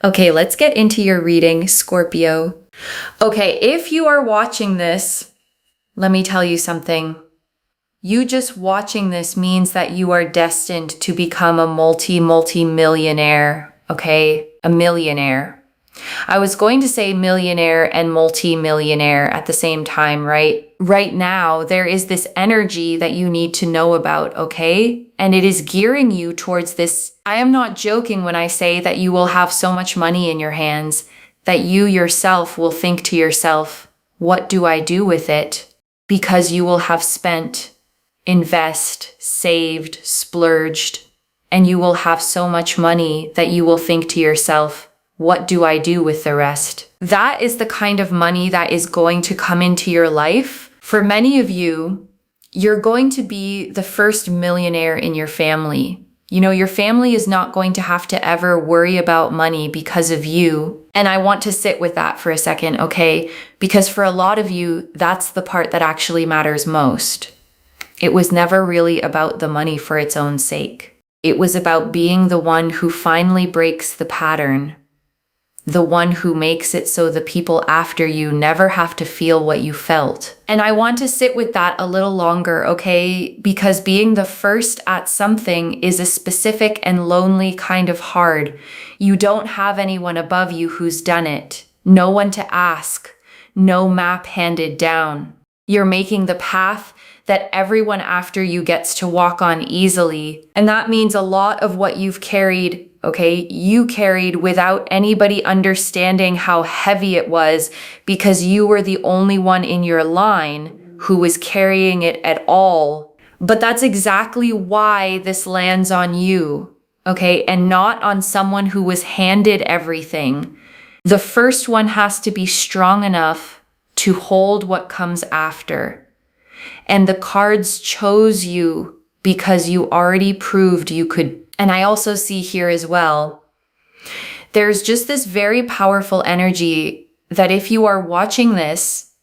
Okay, let's get into your reading, Scorpio. Okay, if you are watching this, let me tell you something. You just watching this means that you are destined to become a multi-millionaire, okay? A millionaire. I was going to say millionaire and multi-millionaire at the same time, right? Right now, there is this energy that you need to know about, okay? And it is gearing you towards this. I am not joking when I say that you will have so much money in your hands that you yourself will think to yourself, what do I do with it? Because you will have spent, invest, saved, splurged, and you will have so much money that you will think to yourself, what do I do with the rest? That is the kind of money that is going to come into your life. For many of you, you're going to be the first millionaire in your family. You know, your family is not going to have to ever worry about money because of you. And I want to sit with that for a second, okay? Because for a lot of you, that's the part that actually matters most. It was never really about the money for its own sake. It was about being the one who finally breaks the pattern. The one who makes it so the people after you never have to feel what you felt. And I want to sit with that a little longer, okay? Because being the first at something is a specific and lonely kind of hard. You don't have anyone above you who's done it. No one to ask. No map handed down. You're making the path that everyone after you gets to walk on easily. And that means a lot of what you've carried, okay, you carried without anybody understanding how heavy it was because you were the only one in your line who was carrying it at all. But that's exactly why this lands on you, okay, and not on someone who was handed everything. The first one has to be strong enough to hold what comes after. And the cards chose you because you already proved you could. And I also see here as well, there's just this very powerful energy that if you are watching this,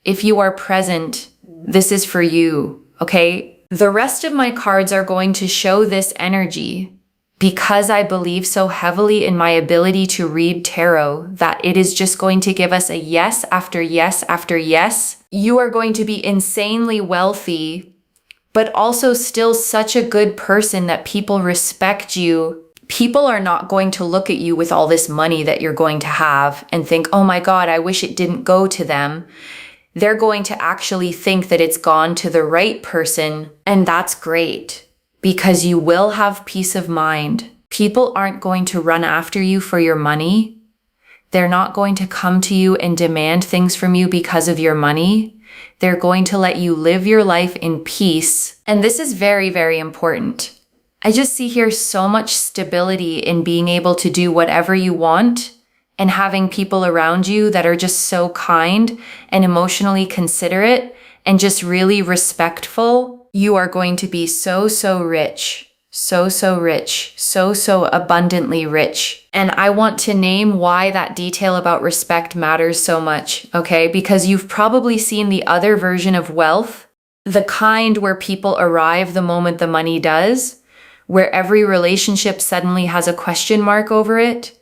if you are present, this is for you, okay? The rest of my cards are going to show this energy because I believe so heavily in my ability to read tarot that it is just going to give us a yes after yes after yes. You are going to be insanely wealthy, but also still such a good person that people respect you. People are not going to look at you with all this money that you're going to have and think, oh my God, I wish it didn't go to them. They're going to actually think that it's gone to the right person, and that's great. Because you will have peace of mind. People aren't going to run after you for your money. They're not going to come to you and demand things from you because of your money. They're going to let you live your life in peace. And this is very, very important. I just see here so much stability in being able to do whatever you want and having people around you that are just so kind and emotionally considerate and just really respectful. You are going to be so rich, so rich, so abundantly rich. And I want to name why that detail about respect matters so much, okay? Because you've probably seen the other version of wealth, the kind where people arrive the moment the money does, where every relationship suddenly has a question mark over it,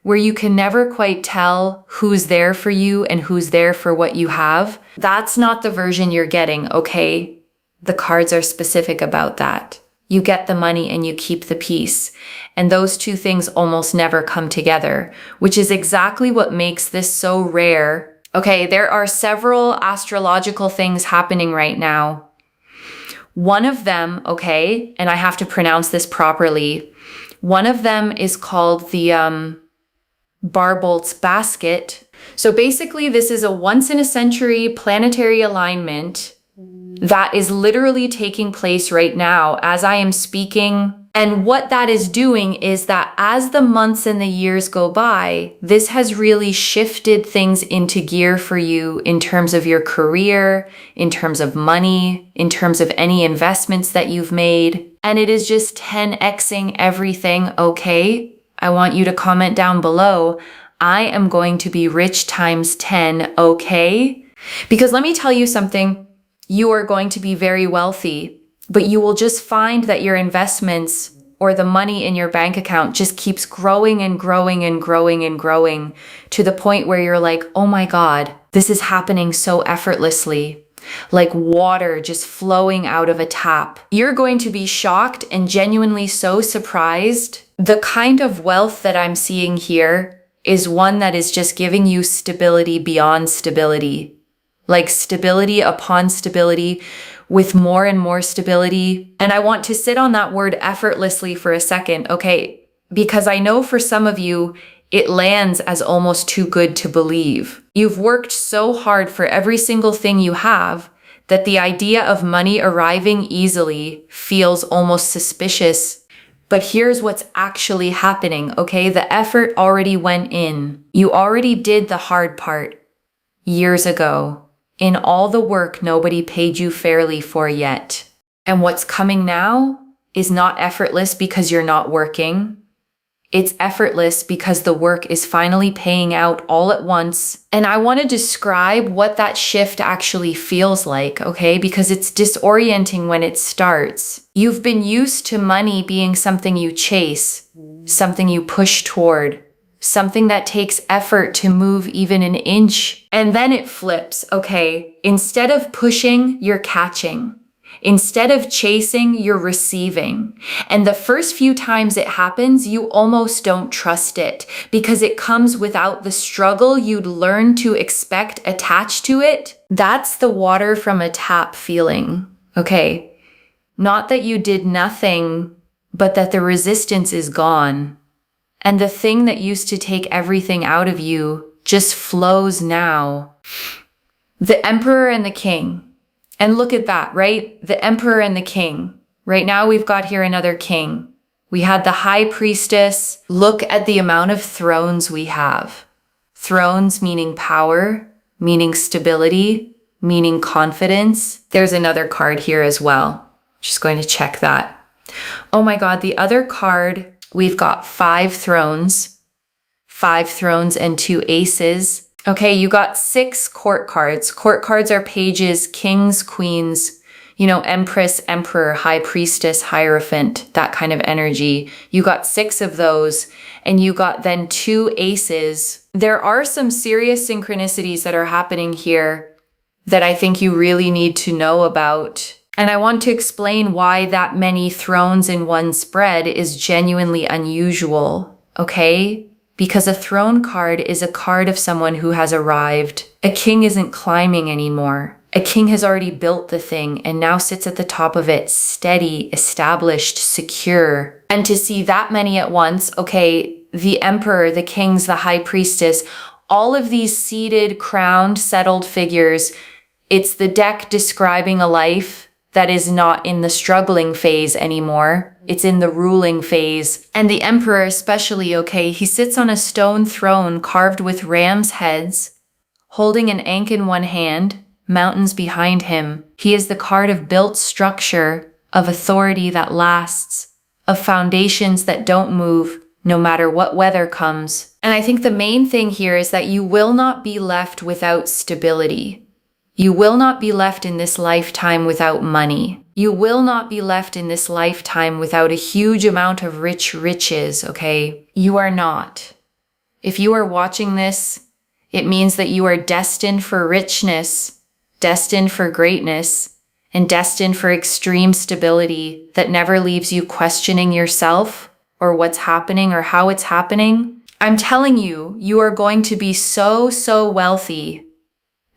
where you can never quite tell who's there for you and who's there for what you have. That's not the version you're getting, okay? The cards are specific about that. You get the money and you keep the peace. And those two things almost never come together, which is exactly what makes this so rare. Okay, there are several astrological things happening right now. One of them, okay, and I have to pronounce this properly. One of them is called the Barbolt's basket. So basically this is a once in a century planetary alignment that is literally taking place right now as I am speaking. And what that is doing is that as the months and the years go by, this has really shifted things into gear for you in terms of your career, in terms of money, in terms of any investments that you've made. And it is just 10xing everything, okay? I want you to comment down below, I am going to be rich times 10, okay? Because let me tell you something. You are going to be very wealthy, but you will just find that your investments or the money in your bank account just keeps growing and growing and growing and growing to the point where you're like, oh my God, this is happening so effortlessly, like water just flowing out of a tap. You're going to be shocked and genuinely so surprised. The kind of wealth that I'm seeing here is one that is just giving you stability beyond stability, like stability upon stability with more and more stability. And I want to sit on that word effortlessly for a second, okay? Because I know for some of you, it lands as almost too good to believe. You've worked so hard for every single thing you have that the idea of money arriving easily feels almost suspicious. But here's what's actually happening, okay? The effort already went in. You already did the hard part years ago. In all the work nobody paid you fairly for yet. And what's coming now is not effortless because you're not working. It's effortless because the work is finally paying out all at once. And I want to describe what that shift actually feels like, okay? Because it's disorienting when it starts. You've been used to money being something you chase, something you push toward, something that takes effort to move even an inch. And then it flips, okay? Instead of pushing, you're catching. Instead of chasing, you're receiving. And the first few times it happens, you almost don't trust it because it comes without the struggle you'd learn to expect attached to it. That's the water from a tap feeling, okay? Not that you did nothing, but that the resistance is gone. And the thing that used to take everything out of you just flows now. The Emperor and the King. And look at that, right? The Emperor and the King. Right now we've got here another king. We had the High Priestess. Look at the amount of thrones we have. Thrones meaning power, meaning stability, meaning confidence. There's another card here as well. Just going to check that. Oh my God, the other card, we've got 5 thrones and 2 aces. Okay, you got 6 court cards. Court cards are pages, kings, queens, empress, emperor, high priestess, hierophant, that kind of energy. You got 6 of those, and you got then 2 aces. There are some serious synchronicities that are happening here that I think you really need to know about. And I want to explain why that many thrones in one spread is genuinely unusual, okay? Because a throne card is a card of someone who has arrived. A king isn't climbing anymore. A king has already built the thing and now sits at the top of it, steady, established, secure. And to see that many at once, okay, the emperor, the kings, the high priestess, all of these seated, crowned, settled figures, it's the deck describing a life that is not in the struggling phase anymore. It's in the ruling phase. And the emperor especially, okay, he sits on a stone throne carved with ram's heads, holding an ankh in one hand, mountains behind him. He is the card of built structure, of authority that lasts, of foundations that don't move, no matter what weather comes. And I think the main thing here is that you will not be left without stability. You will not be left in this lifetime without money. You will not be left in this lifetime without a huge amount of riches, okay? You are not. If you are watching this, it means that you are destined for richness, destined for greatness, and destined for extreme stability that never leaves you questioning yourself or what's happening or how it's happening. I'm telling you, you are going to be so wealthy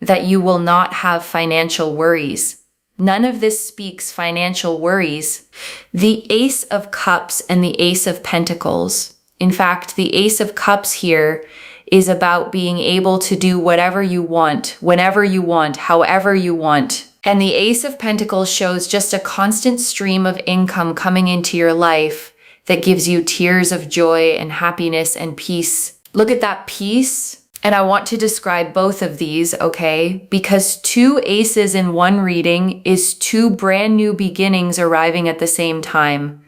that you will not have financial worries. None of this speaks financial worries. The Ace of Cups and the Ace of Pentacles. In fact, the Ace of Cups here is about being able to do whatever you want, whenever you want, however you want. And the Ace of Pentacles shows just a constant stream of income coming into your life that gives you tears of joy and happiness and peace. Look at that peace. And I want to describe both of these, okay? Because 2 aces in one reading is 2 brand new beginnings arriving at the same time.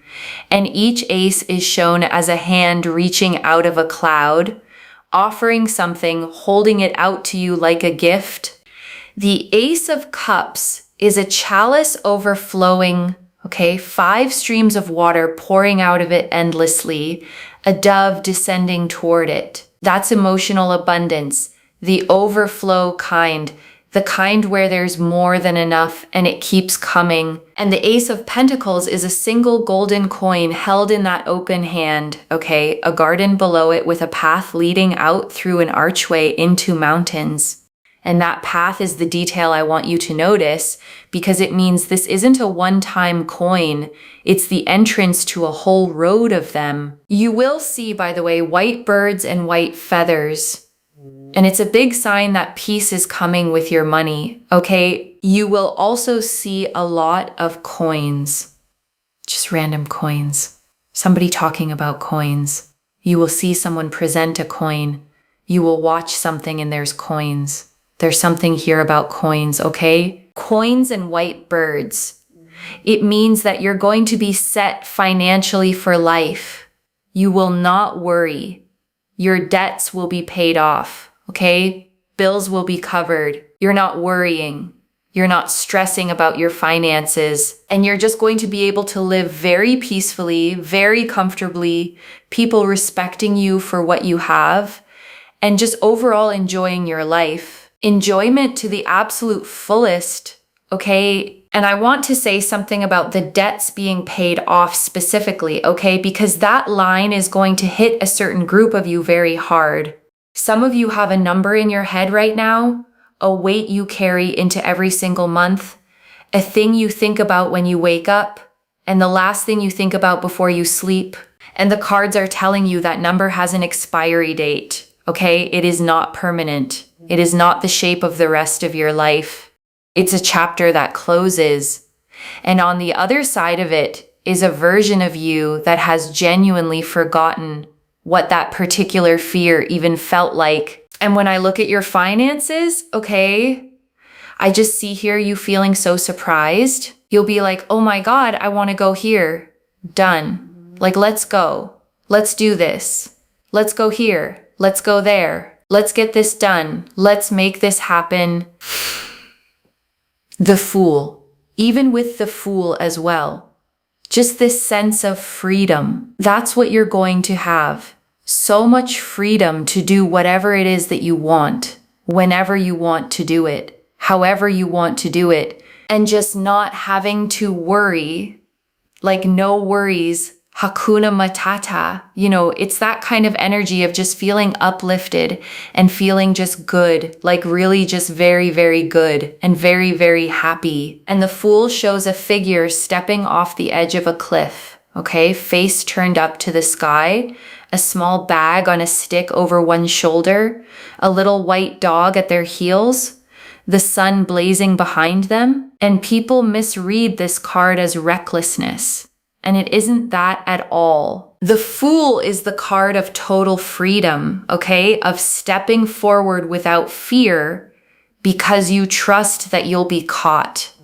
And each ace is shown as a hand reaching out of a cloud, offering something, holding it out to you like a gift. The Ace of Cups is a chalice overflowing, Okay, 5 streams of water pouring out of it endlessly, a dove descending toward it. That's emotional abundance, the overflow kind, the kind where there's more than enough and it keeps coming. And the Ace of Pentacles is a single golden coin held in that open hand, okay? A garden below it with a path leading out through an archway into mountains. And that path is the detail I want you to notice, because it means this isn't a one-time coin. It's the entrance to a whole road of them. You will see, by the way, white birds and white feathers. And it's a big sign that peace is coming with your money, okay? You will also see a lot of coins. Just random coins. Somebody talking about coins. You will see someone present a coin. You will watch something and there's coins. There's something here about coins, okay? Coins and white birds. It means that you're going to be set financially for life. You will not worry. Your debts will be paid off, okay? Bills will be covered. You're not worrying. You're not stressing about your finances. And you're just going to be able to live very peacefully, very comfortably, people respecting you for what you have, and just overall enjoying your life. Enjoyment to the absolute fullest, okay? And I want to say something about the debts being paid off specifically, okay? Because that line is going to hit a certain group of you very hard. Some of you have a number in your head right now, a weight you carry into every single month, a thing you think about when you wake up, and the last thing you think about before you sleep. And the cards are telling you that number has an expiry date, okay? It is not permanent. It is not the shape of the rest of your life. It's a chapter that closes. And on the other side of it is a version of you that has genuinely forgotten what that particular fear even felt like. And when I look at your finances, okay, I just see here you feeling so surprised. You'll be like, oh my God, I want to go here. Done. Like, let's go. Let's do this. Let's go here. Let's go there. Let's get this done. Let's make this happen. The Fool. Even with the Fool as well. Just this sense of freedom. That's what you're going to have. So much freedom to do whatever it is that you want, whenever you want to do it, however you want to do it, and just not having to worry, like no worries. Hakuna Matata, you know, it's that kind of energy of just feeling uplifted and feeling just good, like really just very, very good and very, very happy. And the Fool shows a figure stepping off the edge of a cliff, okay? Face turned up to the sky, a small bag on a stick over one shoulder, a little white dog at their heels, the sun blazing behind them. And people misread this card as recklessness. And it isn't that at all. The Fool is the card of total freedom, okay? Of stepping forward without fear because you trust that you'll be caught.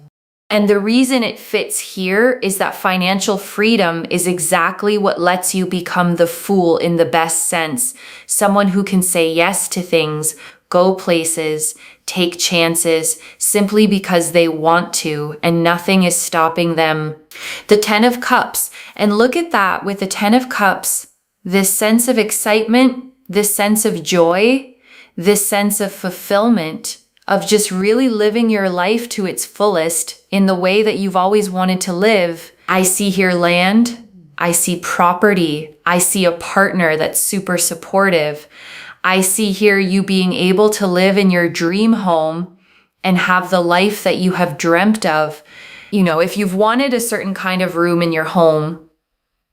And the reason it fits here is that financial freedom is exactly what lets you become the Fool in the best sense. Someone who can say yes to things, go places, take chances simply because they want to, and nothing is stopping them. The 10 of Cups, and look at that with the 10 of Cups, this sense of excitement, this sense of joy, this sense of fulfillment, of just really living your life to its fullest in the way that you've always wanted to live. I see here land, I see property, I see a partner that's super supportive. I see here you being able to live in your dream home and have the life that you have dreamt of. You know, if you've wanted a certain kind of room in your home,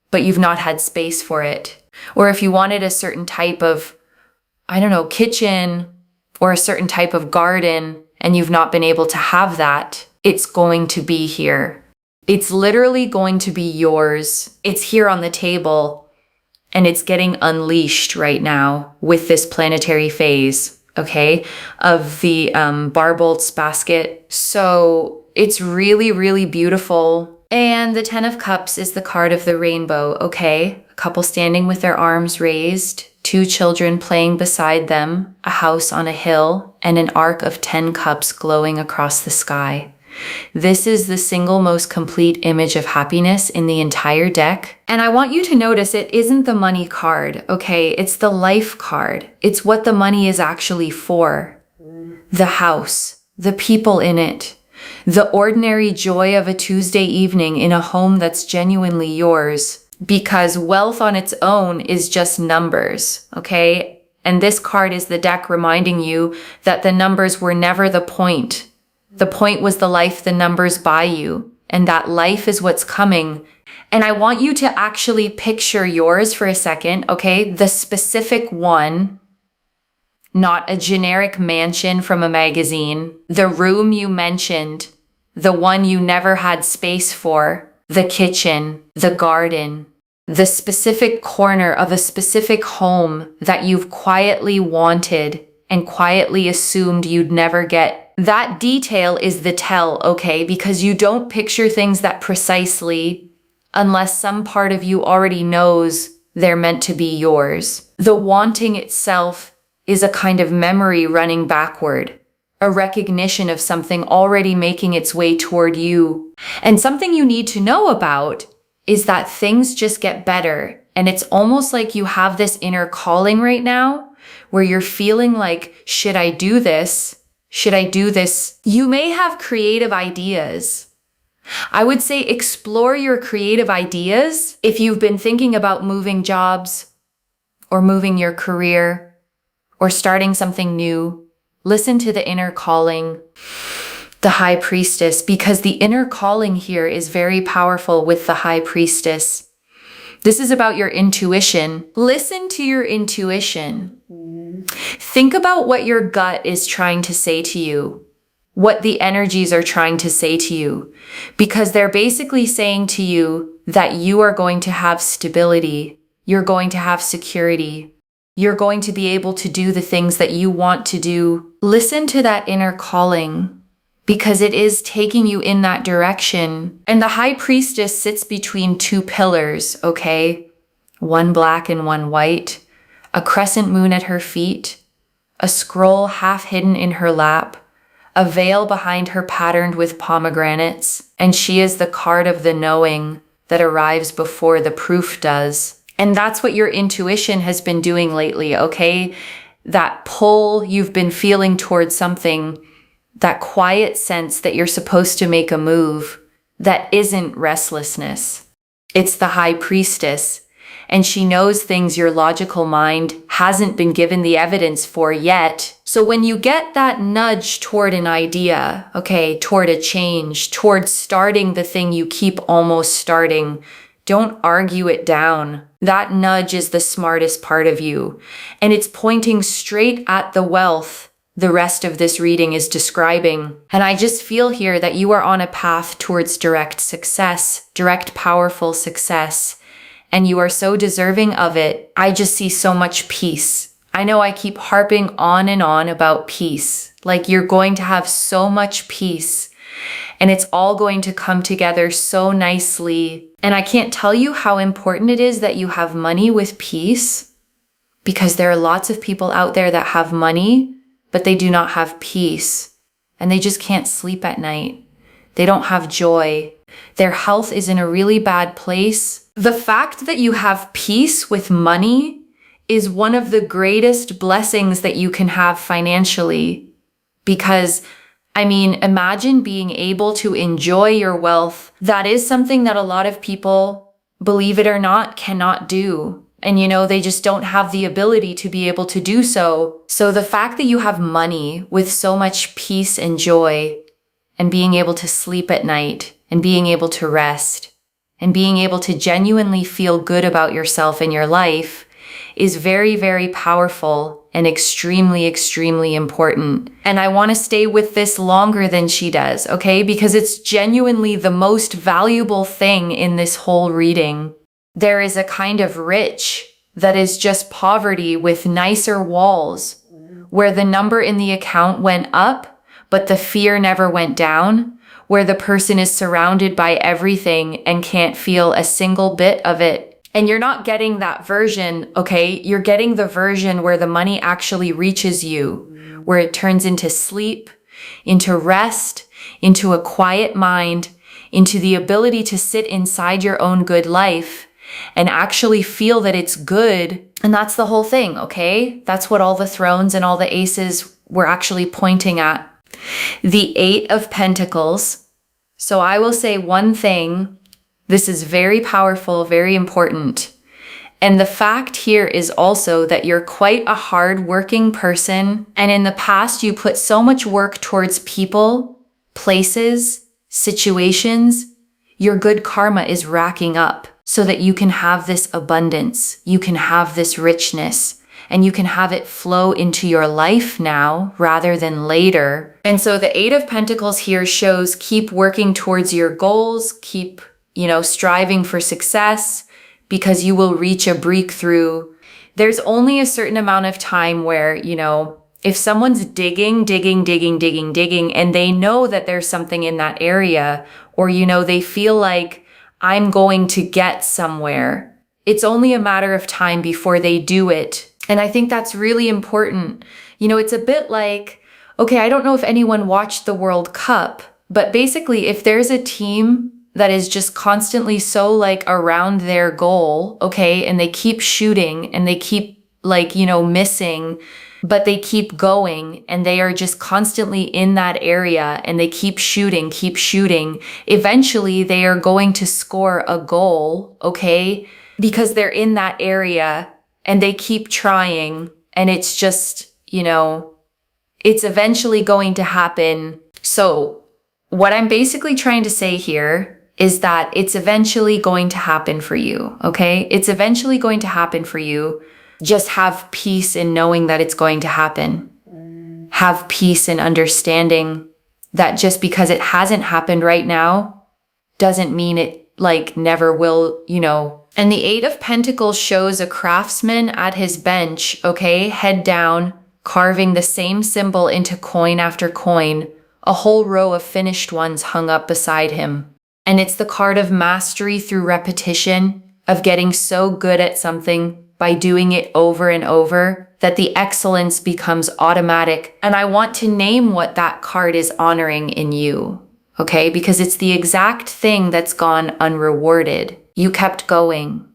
but you've not had space for it, or if you wanted a certain type of, I don't know, kitchen or a certain type of garden and you've not been able to have that, it's going to be here. It's literally going to be yours. It's here on the table. And it's getting unleashed right now with this planetary phase, okay, of the Barbolt's basket. So it's really, really beautiful. And the 10 of Cups is the card of the rainbow, okay? A couple standing with their arms raised, 2 children playing beside them, a house on a hill, and an arc of 10 cups glowing across the sky. This is the single most complete image of happiness in the entire deck. And I want you to notice it isn't the money card, okay? It's the life card. It's what the money is actually for. The house, the people in it, the ordinary joy of a Tuesday evening in a home that's genuinely yours. Because wealth on its own is just numbers, okay? And this card is the deck reminding you that the numbers were never the point. The point was the life the numbers buy you, and that life is what's coming. And I want you to actually picture yours for a second, okay? The specific one, not a generic mansion from a magazine. The room you mentioned, the one you never had space for, the kitchen, the garden, the specific corner of a specific home that you've quietly wanted and quietly assumed you'd never get. That detail is the tell, okay? Because you don't picture things that precisely unless some part of you already knows they're meant to be yours. The wanting itself is a kind of memory running backward, a recognition of something already making its way toward you. And something you need to know about is that things just get better. And it's almost like you have this inner calling right now where you're feeling like, should I do this? Should I do this? You may have creative ideas. I would say explore your creative ideas if you've been thinking about moving jobs or moving your career or starting something new. Listen to the inner calling, the High Priestess, because the inner calling here is very powerful with the High Priestess. This is about your intuition. Listen to your intuition. Think about what your gut is trying to say to you, what the energies are trying to say to you, because they're basically saying to you that you are going to have stability, you're going to have security, you're going to be able to do the things that you want to do. Listen to that inner calling, because it is taking you in that direction. And the High Priestess sits between two pillars, okay? One black and one white. A crescent moon at her feet, a scroll half hidden in her lap, a veil behind her patterned with pomegranates, and she is the card of the knowing that arrives before the proof does. And that's what your intuition has been doing lately, okay? That pull you've been feeling towards something, that quiet sense that you're supposed to make a move, that isn't restlessness. It's the High Priestess. And she knows things your logical mind hasn't been given the evidence for yet. So when you get that nudge toward an idea, okay, toward a change, toward starting the thing you keep almost starting, don't argue it down. That nudge is the smartest part of you, and it's pointing straight at the wealth the rest of this reading is describing. And I just feel here that you are on a path towards direct success, direct powerful success. And you are so deserving of it. I just see so much peace. I know I keep harping on and on about peace. Like you're going to have so much peace and it's all going to come together so nicely. And I can't tell you how important it is that you have money with peace, because there are lots of people out there that have money, but they do not have peace and they just can't sleep at night. They don't have joy. Their health is in a really bad place. The fact that you have peace with money is one of the greatest blessings that you can have financially. Because, I mean, imagine being able to enjoy your wealth. That is something that a lot of people, believe it or not, cannot do. And you know, they just don't have the ability to be able to do so. So the fact that you have money with so much peace and joy, and being able to sleep at night, and being able to rest, and being able to genuinely feel good about yourself and your life is very, very powerful and extremely, extremely important. And I want to stay with this longer than she does, okay? Because it's genuinely the most valuable thing in this whole reading. There is a kind of rich that is just poverty with nicer walls, where the number in the account went up, but the fear never went down, where the person is surrounded by everything and can't feel a single bit of it. And you're not getting that version, okay? You're getting the version where the money actually reaches you, where it turns into sleep, into rest, into a quiet mind, into the ability to sit inside your own good life and actually feel that it's good. And that's the whole thing, okay? That's what all the thrones and all the aces were actually pointing at. The Eight of Pentacles. So I will say one thing. This is very powerful, very important. And the fact here is also that you're quite a hard-working person. And in the past, you put so much work towards people, places, situations. Your good karma is racking up so that you can have this abundance. You can have this richness. And you can have it flow into your life now rather than later. And so the Eight of Pentacles here shows keep working towards your goals, keep, striving for success, because you will reach a breakthrough. There's only a certain amount of time where, if someone's digging, and they know that there's something in that area, or, they feel like I'm going to get somewhere, it's only a matter of time before they do it. And I think that's really important. It's a bit like, okay, I don't know if anyone watched the World Cup, but basically if there's a team that is just constantly so around their goal, okay, and they keep shooting and they keep missing, but they keep going and they are just constantly in that area and they keep shooting, eventually they are going to score a goal, okay, because they're in that area. And they keep trying, and it's just, it's eventually going to happen. So what I'm basically trying to say here is that it's eventually going to happen for you, okay? It's eventually going to happen for you. Just have peace in knowing that it's going to happen. Have peace in understanding that just because it hasn't happened right now doesn't mean it never will, And the Eight of Pentacles shows a craftsman at his bench, okay, head down, carving the same symbol into coin after coin, a whole row of finished ones hung up beside him. And it's the card of mastery through repetition, of getting so good at something by doing it over and over that the excellence becomes automatic. And I want to name what that card is honoring in you, okay, because it's the exact thing that's gone unrewarded. You kept going.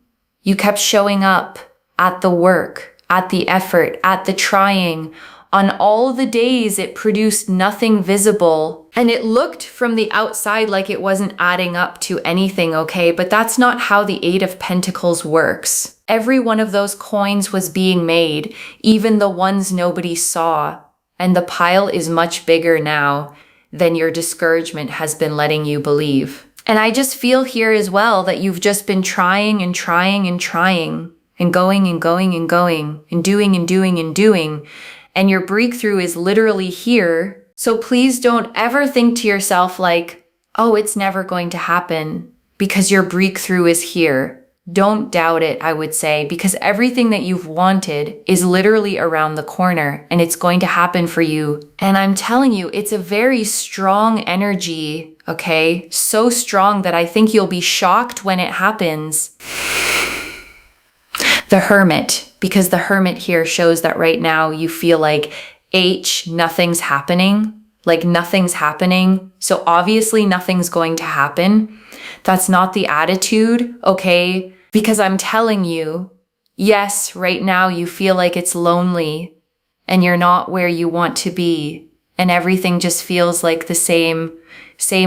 You kept showing up at the work, at the effort, at the trying. On all the days it produced nothing visible. And it looked from the outside like it wasn't adding up to anything, okay? But that's not how the Eight of Pentacles works. Every one of those coins was being made, even the ones nobody saw. And the pile is much bigger now than your discouragement has been letting you believe. And I just feel here as well that you've just been trying and trying and trying and going and going and going and doing and doing and doing. And your breakthrough is literally here. So please don't ever think to yourself oh, it's never going to happen, because your breakthrough is here. Don't doubt it, I would say, because everything that you've wanted is literally around the corner and it's going to happen for you. And I'm telling you, it's a very strong energy, okay? So strong that I think you'll be shocked when it happens. The Hermit, because the Hermit here shows that right now you feel like nothing's happening. Nothing's happening. So obviously nothing's going to happen. That's not the attitude, okay? Because I'm telling you, yes, right now you feel like it's lonely and you're not where you want to be. And everything just feels like the same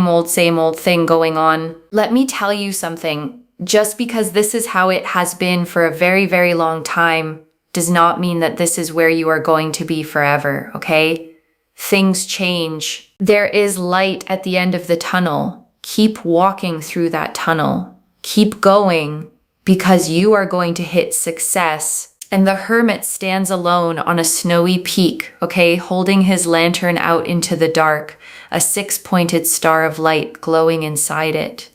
old thing going on. Let me tell you something. Just because this is how it has been for a very, very long time does not mean that this is where you are going to be forever, okay? Things change. There is light at the end of the tunnel. Keep walking through that tunnel. Keep going, because you are going to hit success. And the Hermit stands alone on a snowy peak, okay, holding his lantern out into the dark, a 6-pointed star of light glowing inside it.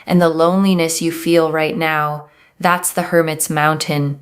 And the loneliness you feel right now, that's the Hermit's mountain,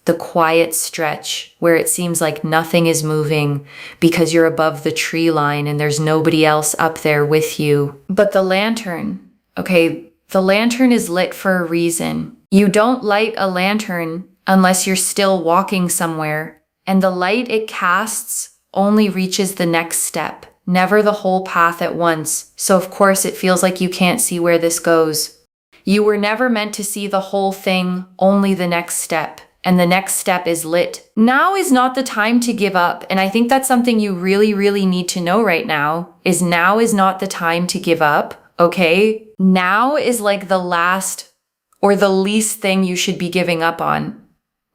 the quiet stretch where it seems like nothing is moving because you're above the tree line and there's nobody else up there with you. But the lantern, okay, the lantern is lit for a reason. You don't light a lantern unless you're still walking somewhere, and the light it casts only reaches the next step, never the whole path at once, so of course it feels like you can't see where this goes. You were never meant to see the whole thing, only the next step. And the next step is lit. Now is not the time to give up. And I think that's something you really, really need to know right now is not the time to give up. Okay? Now is like the last or the least thing you should be giving up on.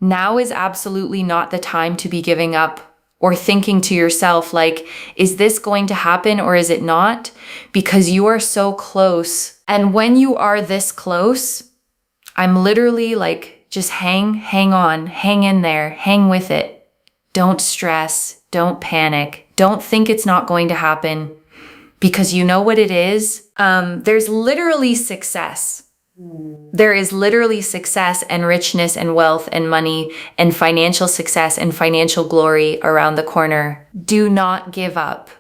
Now is absolutely not the time to be giving up or thinking to yourself like, is this going to happen or is it not? Because you are so close. And when you are this close, I'm literally like, just hang on, hang in there, hang with it. Don't stress, don't panic, don't think it's not going to happen because you know what it is. There's literally success. There is literally success and richness and wealth and money and financial success and financial glory around the corner. Do not give up.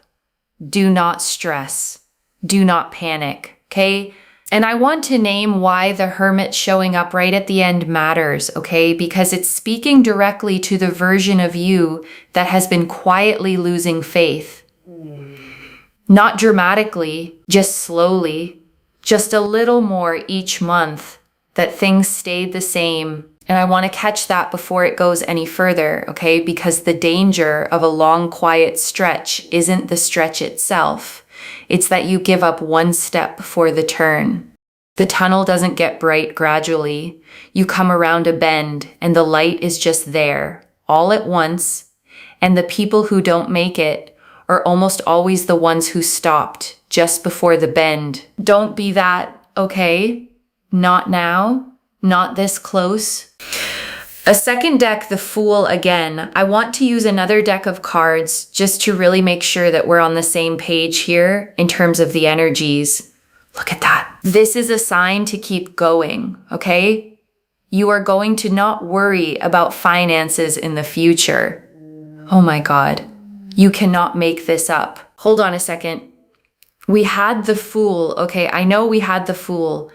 Do not stress. Do not panic, okay? And I want to name why the Hermit showing up right at the end matters, okay? Because it's speaking directly to the version of you that has been quietly losing faith. Not dramatically, just slowly, just a little more each month, that things stayed the same. And I want to catch that before it goes any further, okay? Because the danger of a long, quiet stretch isn't the stretch itself. It's that you give up one step before the turn. The tunnel doesn't get bright gradually. You come around a bend and the light is just there, all at once. And the people who don't make it are almost always the ones who stopped just before the bend. Don't be that, okay? Not now, not this close. A second deck, the Fool again. I want to use another deck of cards just to really make sure that we're on the same page here in terms of the energies. Look at that. This is a sign to keep going, okay? You are going to not worry about finances in the future. Oh my God. You cannot make this up. Hold on a second. We had the Fool. Okay, I know we had the Fool.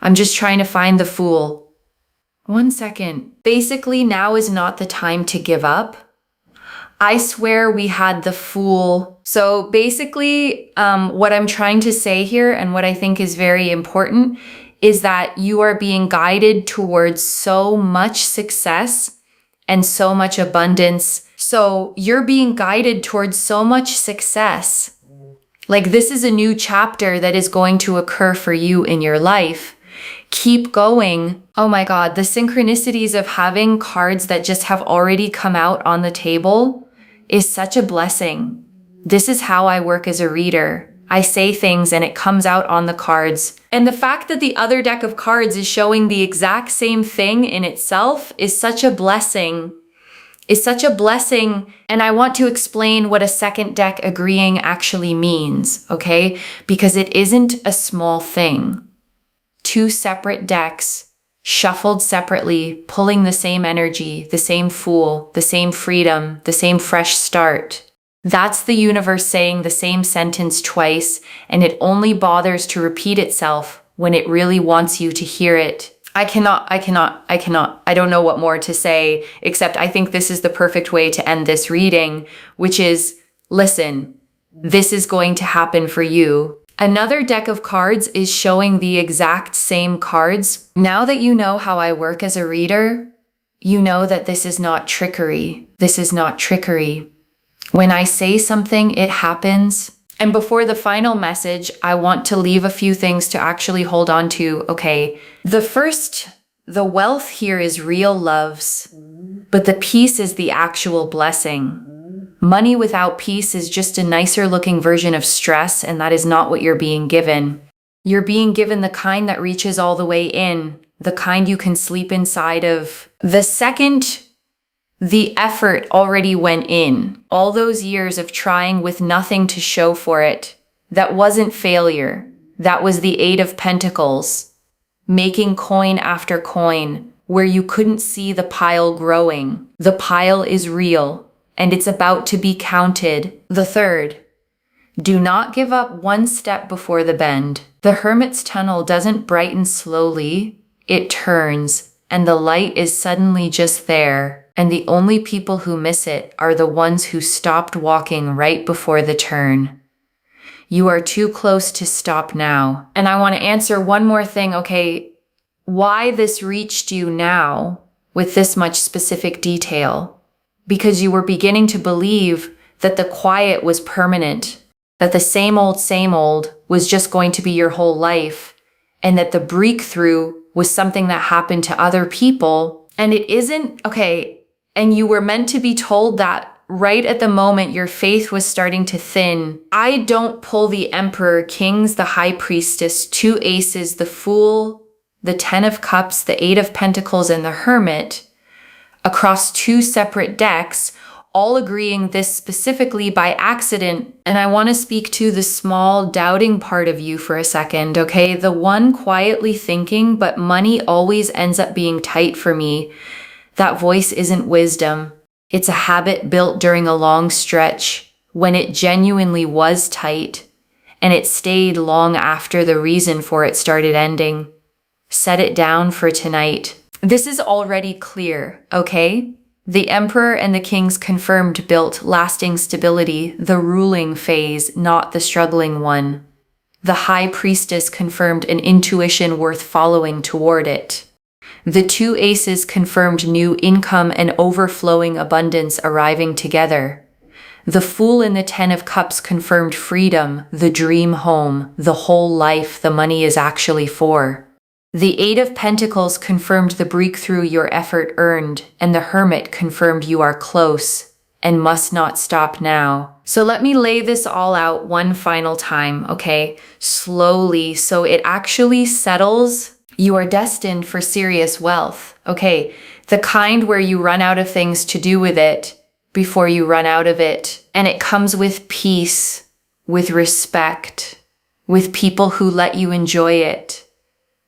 I'm just trying to find the Fool. 1 second. Basically, now is not the time to give up. I swear we had the Fool. So basically, what I'm trying to say here and what I think is very important is that you are being guided towards so much success and so much abundance. So you're being guided towards so much success. Like this is a new chapter that is going to occur for you in your life. Keep going. Oh my God, the synchronicities of having cards that just have already come out on the table is such a blessing. This is how I work as a reader. I say things and it comes out on the cards. And the fact that the other deck of cards is showing the exact same thing in itself is such a blessing. And I want to explain what a second deck agreeing actually means, okay? Because it isn't a small thing. Two separate decks, shuffled separately, pulling the same energy, the same Fool, the same freedom, the same fresh start. That's the universe saying the same sentence twice, and it only bothers to repeat itself when it really wants you to hear it. I don't know what more to say, except I think this is the perfect way to end this reading, which is, listen, this is going to happen for you. Another deck of cards is showing the exact same cards. Now that you know how I work as a reader, you know that this is not trickery. This is not trickery. When I say something, it happens. And before the final message, I want to leave a few things to actually hold on to. Okay, the wealth here is real loves, but the peace is the actual blessing. Money without peace is just a nicer looking version of stress, and that is not what you're being given. You're being given the kind that reaches all the way in, the kind you can sleep inside of. The second the effort already went in, all those years of trying with nothing to show for it, that wasn't failure. That was the Eight of Pentacles, making coin after coin, where you couldn't see the pile growing. The pile is real. And it's about to be counted. The third, do not give up one step before the bend. The Hermit's tunnel doesn't brighten slowly, it turns, and the light is suddenly just there. And the only people who miss it are the ones who stopped walking right before the turn. You are too close to stop now. And I want to answer one more thing, okay? Why this reached you now with this much specific detail? Because you were beginning to believe that the quiet was permanent, that the same old was just going to be your whole life, and that the breakthrough was something that happened to other people. And it isn't, okay, and you were meant to be told that right at the moment your faith was starting to thin. I don't pull the Emperor, Kings, the High Priestess, 2 Aces, the Fool, the 10 of Cups, the 8 of Pentacles, and the Hermit across 2 separate decks, all agreeing this specifically by accident. And I want to speak to the small doubting part of you for a second, okay? The one quietly thinking, but money always ends up being tight for me. That voice isn't wisdom. It's a habit built during a long stretch when it genuinely was tight, and it stayed long after the reason for it started ending. Set it down for tonight. This is already clear, okay? The Emperor and the Kings confirmed built lasting stability, the ruling phase, not the struggling one. The High Priestess confirmed an intuition worth following toward it. The 2 Aces confirmed new income and overflowing abundance arriving together. The Fool and the 10 of Cups confirmed freedom, the dream home, the whole life the money is actually for. The 8 of Pentacles confirmed the breakthrough your effort earned, and the Hermit confirmed you are close and must not stop now. So let me lay this all out one final time, okay? Slowly, so it actually settles. You are destined for serious wealth, okay? The kind where you run out of things to do with it before you run out of it. And it comes with peace, with respect, with people who let you enjoy it,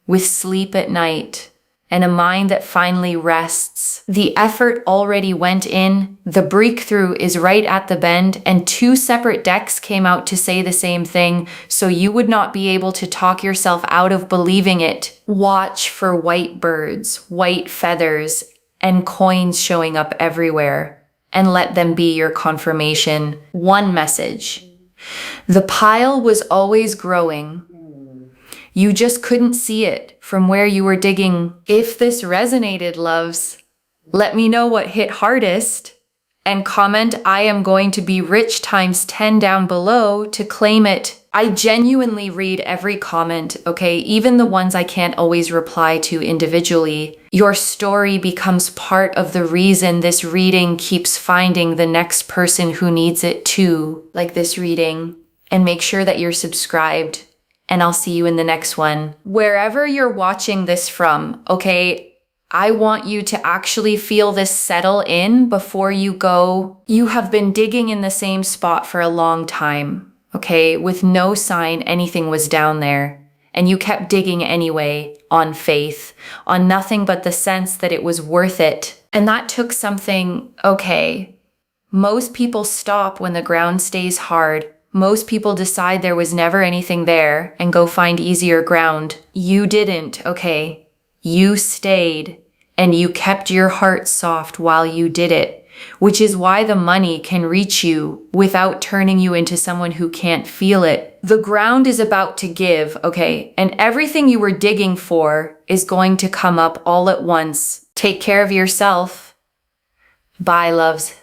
with sleep at night, and a mind that finally rests. The effort already went in, the breakthrough is right at the bend, and 2 separate decks came out to say the same thing, so you would not be able to talk yourself out of believing it. Watch for white birds, white feathers, and coins showing up everywhere, and let them be your confirmation. One message. The pile was always growing. You just couldn't see it from where you were digging. If this resonated, loves, let me know what hit hardest and comment I am going to be rich times 10 down below to claim it. I genuinely read every comment, okay? Even the ones I can't always reply to individually. Your story becomes part of the reason this reading keeps finding the next person who needs it too, like this reading. And make sure that you're subscribed. And I'll see you in the next one. Wherever you're watching this from, okay, I want you to actually feel this settle in before you go. You have been digging in the same spot for a long time, okay, with no sign anything was down there. And you kept digging anyway, on faith, on nothing but the sense that it was worth it. And that took something, okay. Most people stop when the ground stays hard. Most people decide there was never anything there and go find easier ground. You didn't, okay? You stayed, and you kept your heart soft while you did it, which is why the money can reach you without turning you into someone who can't feel it. The ground is about to give, okay? And everything you were digging for is going to come up all at once. Take care of yourself. Bye, loves.